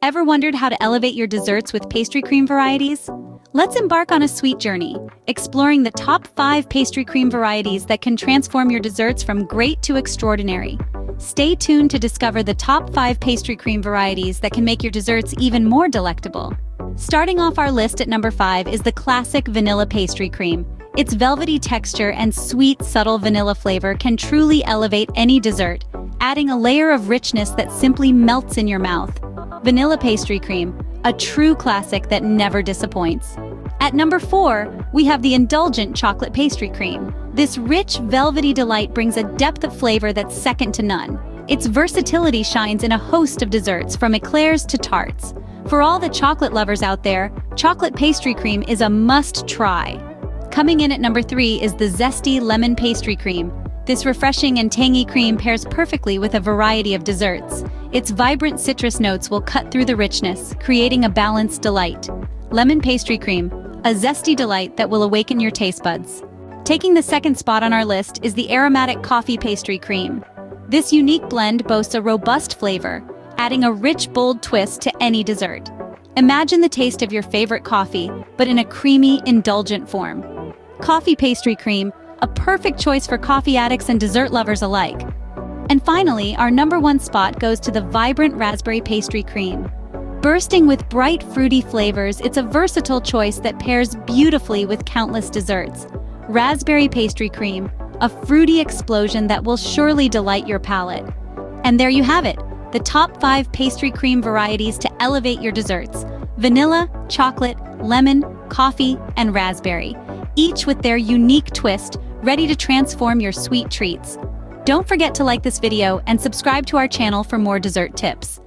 Ever wondered how to elevate your desserts with pastry cream varieties? Let's embark on a sweet journey, exploring the top 5 pastry cream varieties that can transform your desserts from great to extraordinary. Stay tuned to discover the top 5 pastry cream varieties that can make your desserts even more delectable. Starting off our list at number 5 is the classic vanilla pastry cream. Its velvety texture and sweet, subtle vanilla flavor can truly elevate any dessert, adding a layer of richness that simply melts in your mouth. Vanilla pastry cream, a true classic that never disappoints. At number 4, we have the indulgent chocolate pastry cream. This rich, velvety delight brings a depth of flavor that's second to none. Its versatility shines in a host of desserts, from eclairs to tarts. For all the chocolate lovers out there, chocolate pastry cream is a must-try. Coming in at number 3 is the Zesty lemon pastry cream. This refreshing and tangy cream pairs perfectly with a variety of desserts. Its vibrant citrus notes will cut through the richness, creating a balanced delight. Lemon pastry cream, a zesty delight that will awaken your taste buds. Taking the second spot on our list is the aromatic coffee pastry cream. This unique blend boasts a robust flavor, adding a rich, bold twist to any dessert. Imagine the taste of your favorite coffee, but in a creamy, indulgent form. Coffee pastry cream, a perfect choice for coffee addicts and dessert lovers alike. And finally, our number 1 spot goes to the vibrant raspberry pastry cream. Bursting with bright, fruity flavors, it's a versatile choice that pairs beautifully with countless desserts. Raspberry pastry cream, a fruity explosion that will surely delight your palate. And there you have it, the top 5 pastry cream varieties to elevate your desserts: vanilla, chocolate, lemon, coffee, and raspberry, each with their unique twist, ready to transform your sweet treats. Don't forget to like this video and subscribe to our channel for more dessert tips.